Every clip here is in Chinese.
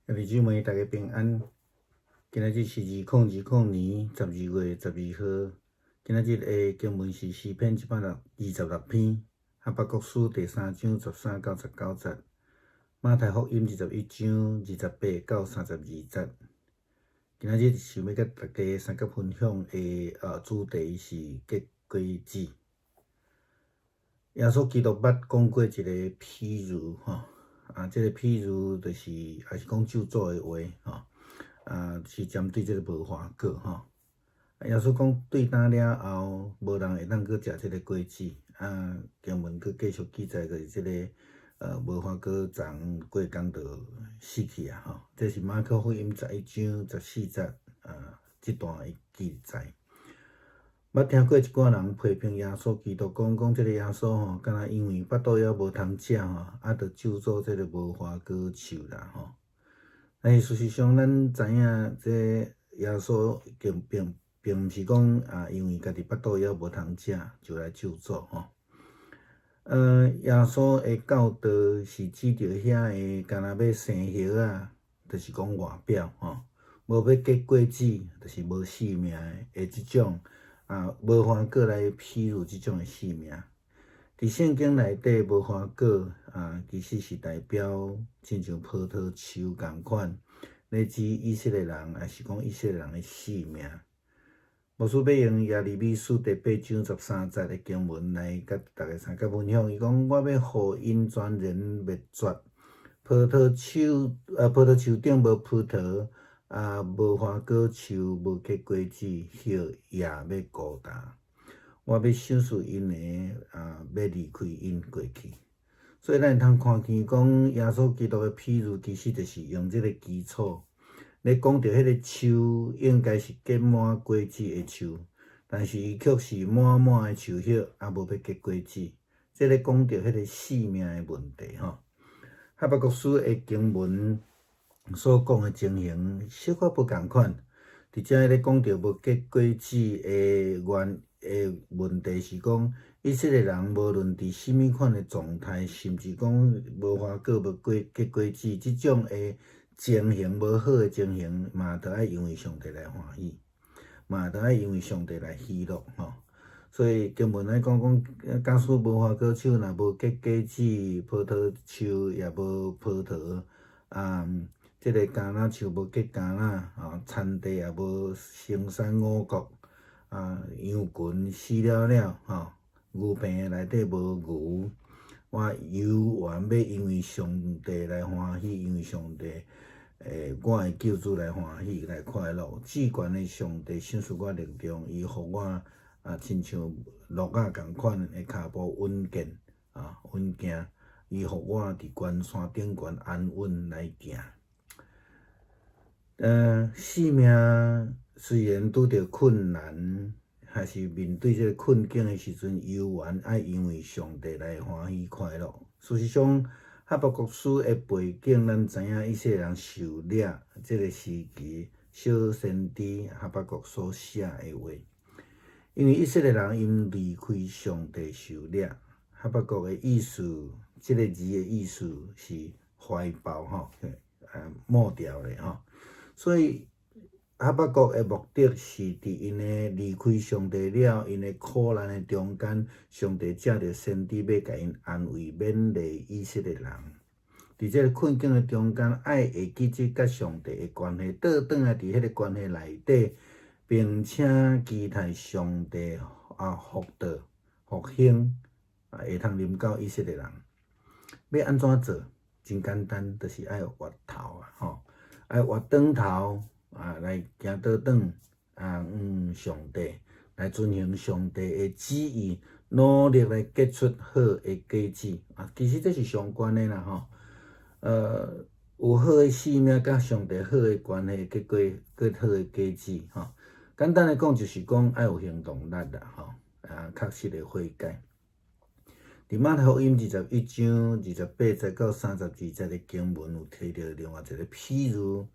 弟兄妹，大家平安。今仔日是2020年12月12号。今仔日的经文是诗篇126篇，哈巴谷书第3章13到19节，马太福音21章28到32节。今仔日想要甲大家三角分享的主题是结果子。耶稣基督捌讲过一个譬喻这个譬喻就是也是讲咒诅的话是针对这个无花果耶稣讲对担了后，无人会当去食这个果子经文佫继续记载就是这个无花果长过工就死去这是马可福音11章14节这段的记载。捌听过一寡人批评耶稣基督讲这个耶稣敢若因为巴肚枵无通食就咒诅这个无花果树啦但是事实上，咱知影这耶稣并毋是讲因为家己巴肚枵无通食就来咒诅耶稣的教导是指着遐个敢若要生叶就是讲外表无要结果子，就是无性命的即种无花果来譬喻即种的性命。伫圣经内底，无花果其实是代表亲像葡萄树共款，来指以色列人，也是讲以色列人的性命。牧师要用耶利米书第8章13节的经文来甲大家参加分享。伊讲：我要互因全人灭绝，葡萄树顶无葡萄，无花果树无结果子，叶也要孤单。我要收拾因的要离开因过去。所以咱会通看见讲，耶稣基督的譬喻其实就是用这个基础来讲到迄个树应该是结满果子的树，但是伊却是满满的树叶，无要结果子。这咧讲到迄个生命的问题哈巴谷书的经文所讲的情形小可不共款，伫遮咧讲到无结果子的问题是讲，以色列人无论伫什么款的状态，甚至讲无花果无结果子，即种的情形无好的情形，嘛着爱因为上帝来欢喜，嘛着爱因为上帝来喜乐所以经文来讲，假使无花果树若无结果子，葡萄树也无葡萄这个橄榄树无结橄榄田地也无生产五谷羊群死了牛棚内底无牛，油原要因为上帝来欢喜，因为上帝我的救主来欢喜来快乐。至悬的上帝赏赐我力量，伊互我亲像鹿共款的脚步稳健稳行，伊互我伫悬山顶悬安稳来行。生命虽然拄着困难，还是面对这个困境的时阵，犹原爱因为上帝来欢喜快乐。事实上，哈巴谷书的背景，咱知影以色列人受掠这个时期，小先知哈巴谷所写的话，因为以色列人因离开上帝受掠，哈巴谷的意思，这个字的意思是怀抱抹掉的所以哈巴谷的目的是伫因的离开上帝了，因的苦难的中间，上帝借着先知要甲因安慰勉励以色列人。伫这个困境的中间，爱会记起甲上帝的关系，倒转来伫迄个关系内底，并且期待上帝福道复兴会通临到以色列人。要安怎做？真简单，就是爱活头爱活转头来行倒转上帝，来遵行上帝的旨意，努力来结出好的果子其实这是相关的啦有好的生命，甲上帝好的关系，结好的果子简单来讲，就是讲爱有行动力啦确实的悔改。伫马太福音21章28节到32节的经文有提到另外一个譬喻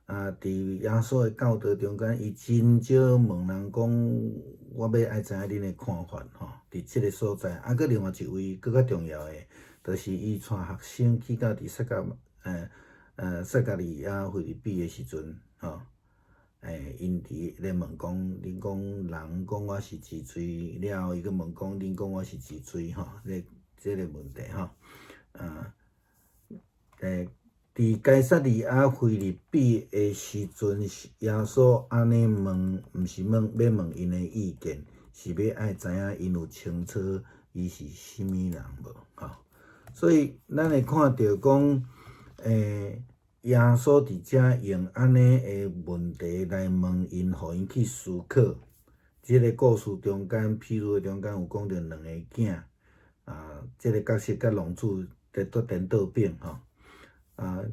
伫耶稣的教导中间，伊真少问人讲，我要爱知影恁的看法伫即个所在。佫另外一位佫较重要的，就是伊带学生去到伫撒迦塞加利亚腓立比的时阵，因咧问讲，恁讲人讲我是治水，了后伊佫问讲，恁讲我是治水这个问题伫该撒利亚腓立比的时阵，耶稣安尼问，毋是要问因的意见，是要爱知影因有清楚伊是啥物人无所以咱会看到讲，耶稣伫遮用安尼的问题来问因，互因去思考。即个故事中间，譬如中间有讲到两个囝，即个角色甲龙主在颠倒变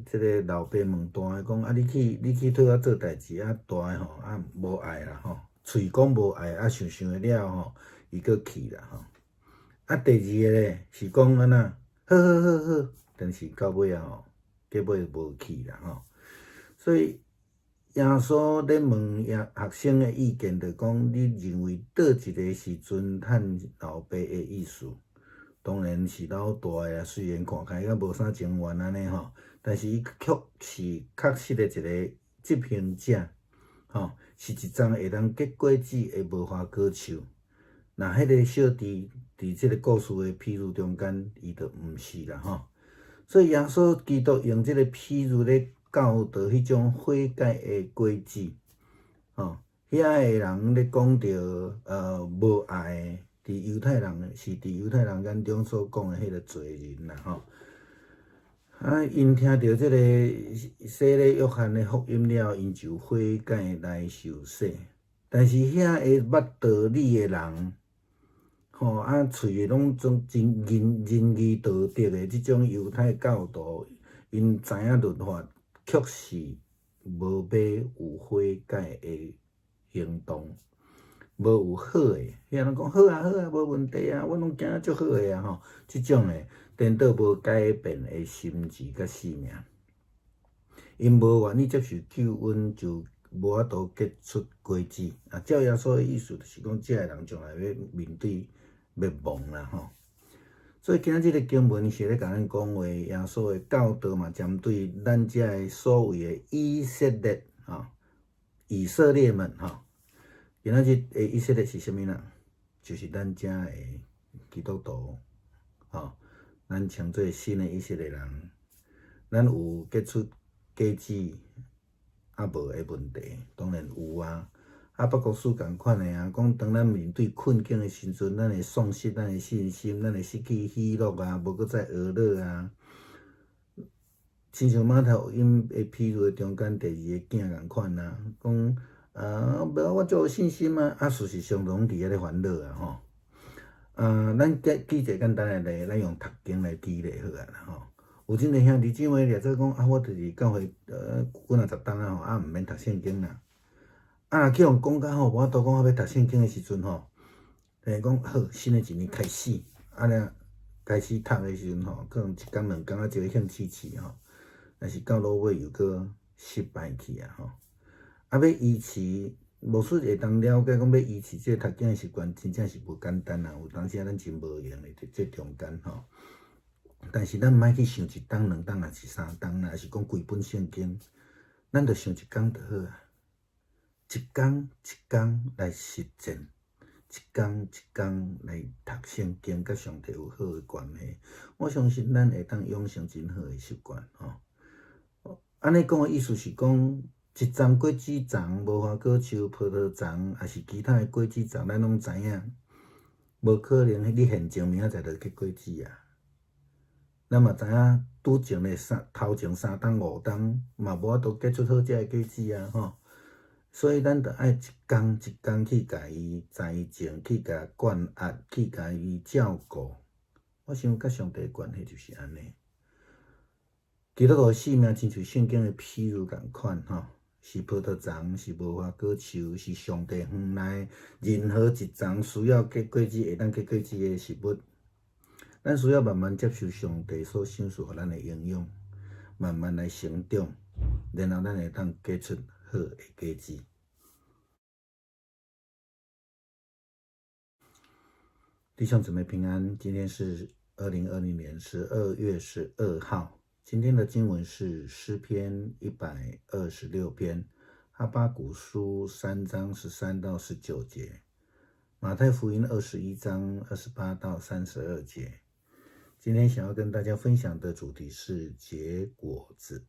即个老爸问大个讲，你去替我做代志，大个无爱啦喙讲无爱，想了伊佫去啦第二个咧是讲安那，好，但是到尾结尾无去啦所以耶稣咧问学生的意见，就讲你认为倒一个时阵趁老爸的意思？当然是老大个虽然看起来无啥情愿安尼但是伊确实的一个执行者是一桩会当结果子的无花果树。那迄个小弟伫即个故事的譬喻中间，伊就毋是啦所以耶稣基督用即个譬喻咧教导迄种悔改的果子遐个人咧讲到无爱伫犹太人眼中所讲的迄个罪人啦因听到即个洗礼约翰的福音了，因就悔改来受洗。但是遐会捌道理的人喙诶拢真仁义道德的即种犹太教徒，因知影律法，确实无要有悔改的行动，无有好诶。遐人讲好啊，无问题啊，我拢行足好诶即种诶颠倒无改变的心志甲性命，因无愿意接受救恩，就无法度结出果子照耶稣的意思，就是讲这个人将来要面对灭亡啦所以今仔日个经文是咧甲咱讲话，耶稣的教导嘛，针对咱遮个所谓的以色列们今仔日的以色列是啥物人？就是咱遮个基督徒咱称做新的以色列人，咱有结出果子无的问题，当然有北国书共款的讲当咱面对困境的时阵，咱会丧失咱的信心，咱会失去喜乐无搁再娱乐亲像马太福音的譬喻中间第二个囝共款讲无我足有信心事实上拢伫遐咧烦恼咱举一个简单的例，咱用读经来举例好啦有真侪兄弟姊妹咧做讲我就是教会几若十冬毋免读圣经啦若去互讲甲无法度讲我要读圣经的时阵讲好新的一年开始开始读的时阵可能一工两工就会兴起但是到落尾又搁失败去要医治，无说会当了解讲要医治这读经的习惯，真正是无简单有当时咱真无用的这中间但是咱毋爱去想一冬两冬，也是三冬还是讲规本圣经，咱着想一工就好一工一工来实践，一工一工来读圣经，甲上帝有好的关系。我相信咱会当养成真好的习惯安尼讲的意思是讲，一丛果子丛、无花果树、葡萄丛，还是其他的果子丛，咱拢知影，无可能你现种明仔载就结果子咱嘛知影，拄前的头前3冬5冬嘛无法度结出好食的果子所以咱着爱一工一工去甲伊栽种，去甲灌压，去甲伊照顾。我想甲上帝的关系就是安尼。基督徒的性命亲像圣经的譬喻共款是葡萄丛，是无花果树，是上帝园内任何一丛需要结果子会当结果子的食物。咱需要慢慢接受上帝所赏赐予咱的营养，慢慢来成长，然后咱会当结出好的果子。弟兄姊妹平安，今天是2020年12月12号今天的经文是诗篇126篇，哈巴谷书3章13到19节，马太福音21章28到32节。今天想要跟大家分享的主题是结果子。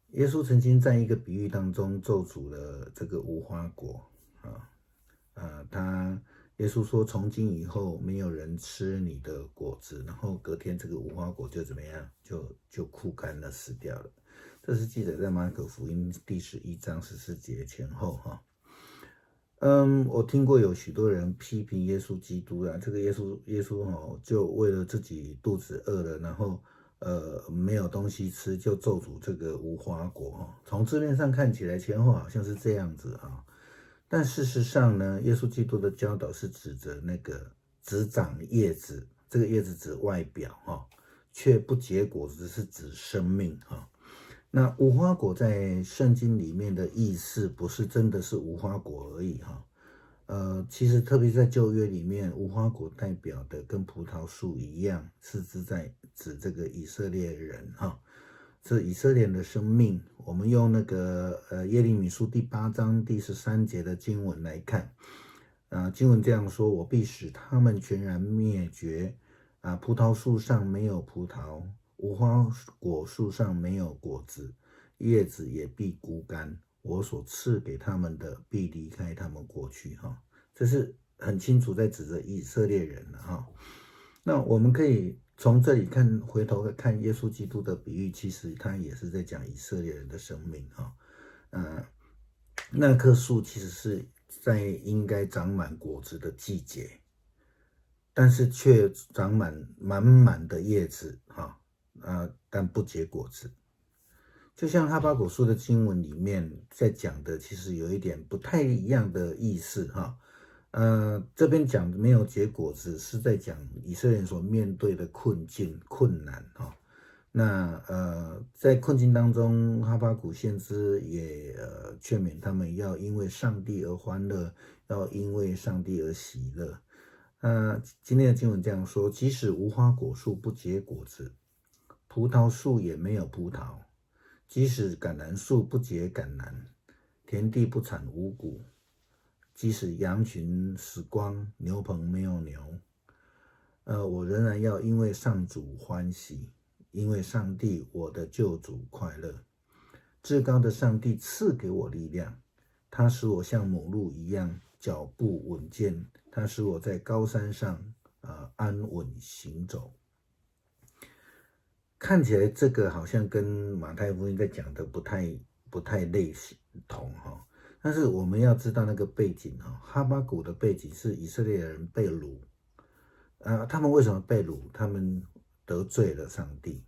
耶稣曾经在一个比喻当中咒诅了这个无花果耶稣说，从今以后没有人吃你的果子，然后隔天这个无花果就怎么样，就枯干了，死掉了。这是记载在马可福音第11章14节前后我听过有许多人批评耶稣基督这个耶稣就为了自己肚子饿了，然后没有东西吃，就咒诅这个无花果从字面上看起来前后好像是这样子但事实上呢，耶稣基督的教导是指着那个只长叶子，这个叶子指外表却不结果子是指生命那无花果在圣经里面的意思不是真的是无花果而已其实特别在旧约里面，无花果代表的跟葡萄树一样，是指这个以色列人是以色列人的生命。我们用那个耶利米书第8章第13节的经文来看经文这样说，我必使他们全然灭绝葡萄树上没有葡萄，无花果树上没有果子，叶子也必枯干，我所赐给他们的必离开他们过去这是很清楚在指着以色列人那我们可以从这里回头看耶稣基督的比喻，其实他也是在讲以色列人的生命那棵树其实是在应该长满果子的季节，但是却长满的叶子但不结果子。就像哈巴谷书的经文里面在讲的，其实有一点不太一样的意思这边讲的没有结果子，是在讲以色列人所面对的困境、困难那在困境当中，哈巴谷先知也劝勉他们要因为上帝而欢乐，要因为上帝而喜乐。今天的经文这样说，即使无花果树不结果子，葡萄树也没有葡萄，即使橄榄树不结橄榄，田地不产五谷，即使羊群死光，牛棚没有牛，我仍然要因为上主欢喜，因为上帝我的救主快乐。至高的上帝赐给我力量，他使我像母鹿一样脚步稳健，他使我在高山上安稳行走。看起来这个好像跟马太福音在讲的不太类同但是我们要知道那个背景哈巴谷的背景是以色列人被掳他们为什么被掳？他们得罪了上帝，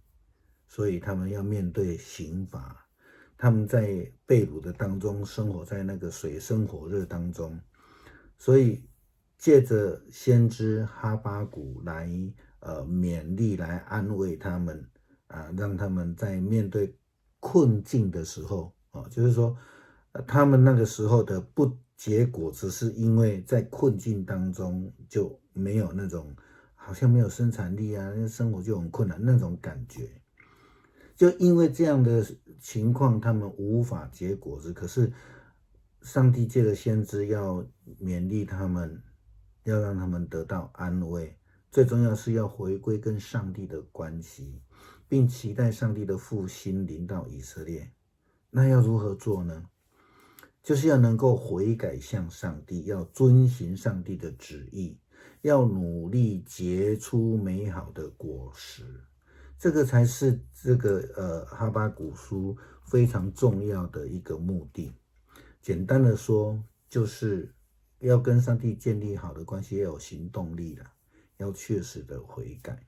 所以他们要面对刑罚。他们在被掳的当中生活在那个水深火热当中，所以借着先知哈巴谷来勉励，来安慰他们让他们在面对困境的时候就是说他们那个时候的不结果只是因为在困境当中就没有那种好像没有生产力生活就很困难那种感觉，就因为这样的情况他们无法结果子。可是上帝借着先知要勉励他们，要让他们得到安慰，最重要是要回归跟上帝的关系，并期待上帝的复兴临到以色列。那要如何做呢？就是要能够悔改向上帝，要遵行上帝的旨意，要努力结出美好的果实。这个才是这个哈巴谷书非常重要的一个目的。简单的说，就是要跟上帝建立好的关系，要有行动力要确实的悔改。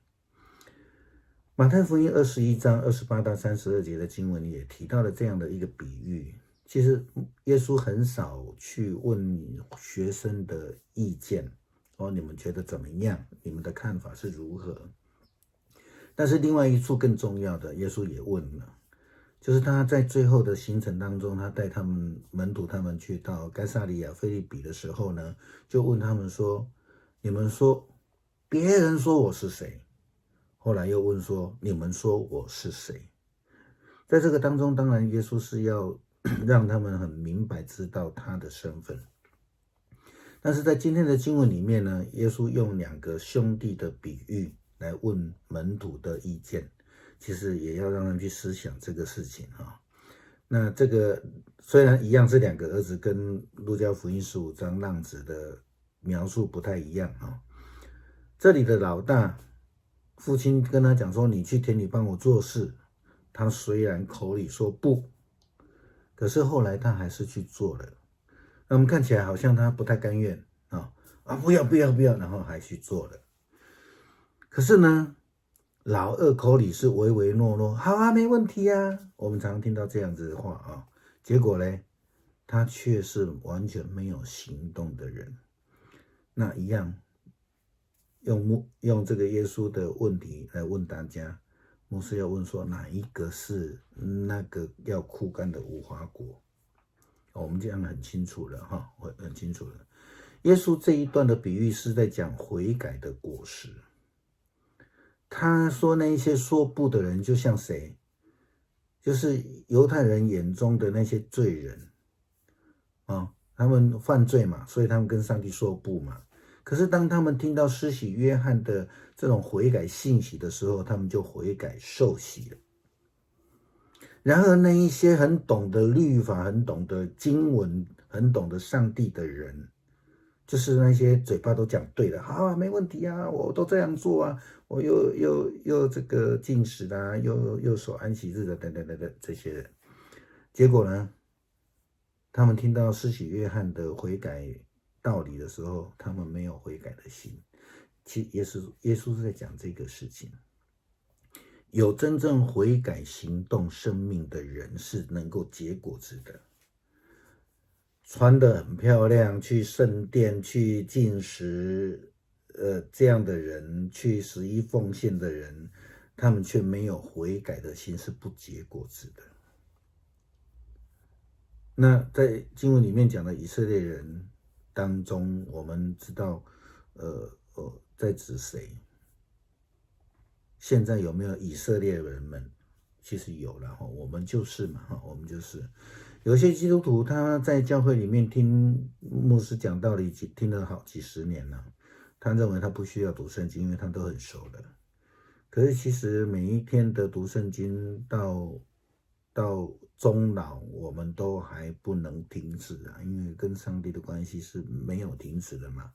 马太福音21章28到32节的经文也提到了这样的一个比喻。其实耶稣很少去问学生的意见你们觉得怎么样？你们的看法是如何？但是另外一处更重要的，耶稣也问了，就是他在最后的行程当中，他带他们门徒他们去到该撒利亚腓立比的时候呢，就问他们说，你们说别人说我是谁？后来又问说：你们说我是谁？在这个当中，当然耶稣是要让他们很明白知道他的身份。但是在今天的经文里面呢，耶稣用2个兄弟的比喻来问门徒的意见，其实也要让他们去思想这个事情啊。那这个虽然一样是2个儿子，跟路加福音15章浪子的描述不太一样啊。这里的老大父亲跟他讲说：你去田里帮我做事。他虽然口里说不，可是后来他还是去做了。那我们看起来好像他不太甘愿不要，然后还去做了。可是呢，老二口里是唯唯诺诺，好啊，没问题啊。我们常常听到这样子的话啊，结果呢，他却是完全没有行动的人。那一样，用这个耶稣的问题来问大家，牧师要问说哪一个是那个要枯干的无花果？我们这样很清楚了哈，很清楚了。耶稣这一段的比喻是在讲悔改的果实。他说那一些说不的人就像谁？就是犹太人眼中的那些罪人他们犯罪嘛，所以他们跟上帝说不嘛。可是当他们听到施洗约翰的这种悔改信息的时候，他们就悔改受洗了。然而那一些很懂得律法、很懂得经文、很懂得上帝的人，就是那些嘴巴都讲对了，好啊，没问题啊，我都这样做啊，我又这个禁食啊，又守安息日的等等等等这些人，结果呢，他们听到施洗约翰的悔改道理的时候，他们没有悔改的心。其实耶稣是在讲这个事情。有真正悔改行动生命的人是能够结果子的。穿得很漂亮，去圣殿去禁食，这样的人，去11奉献的人，他们却没有悔改的心，是不结果子的。那在经文里面讲的以色列人当中，我们知道，在指谁？现在有没有以色列人们？其实有了哈，我们就是嘛哈，我们就是。有些基督徒他在教会里面听牧师讲道理，听了好几十年了，他认为他不需要读圣经，因为他都很熟了。可是其实每一天的读圣经到终老，我们都还不能停止啊，因为跟上帝的关系是没有停止的嘛。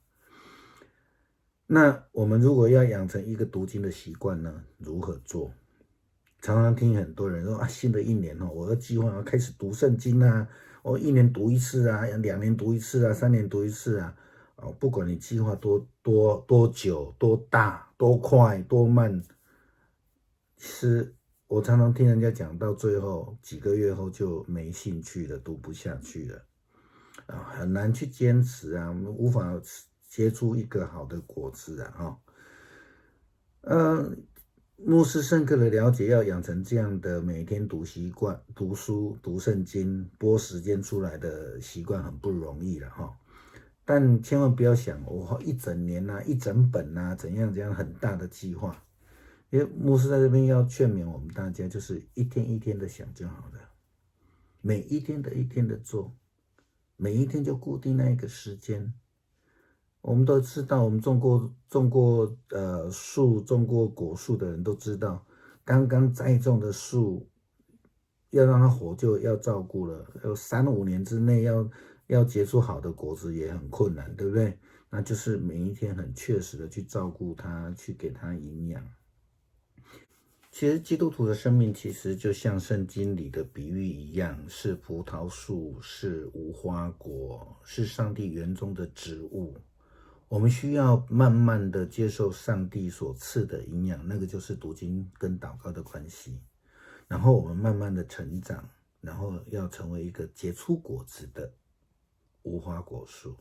那我们如果要养成一个读经的习惯呢，如何做？常常听很多人说啊，新的一年我的计划要开始读圣经啊，我1年读1次啊，2年读1次啊，3年读1次啊，不管你计划多久、多大、多快、多慢，其实我常常听人家讲到最后几个月后就没兴趣了，读不下去了很难去坚持啊，无法结出一个好的果子啊牧师深刻的了解，要养成这样的每天读习惯、读书、读圣经、拨时间出来的习惯很不容易了哈。但千万不要想我1整年啊、1整本啊怎样很大的计划。因为牧师在这边要劝勉我们大家，就是一天一天的想就好了，每一天的做，每一天就固定那一个时间。我们都知道，我们种过树、种过果树的人都知道，刚刚栽种的树要让它活就要照顾了，有3、5年之内要结出好的果子也很困难，对不对？那就是每一天很确实的去照顾它，去给它营养。其实基督徒的生命其实就像圣经里的比喻一样，是葡萄树，是无花果，是上帝园中的植物。我们需要慢慢的接受上帝所赐的营养，那个就是读经跟祷告的关系。然后我们慢慢的成长，然后要成为一个结出果子的无花果树。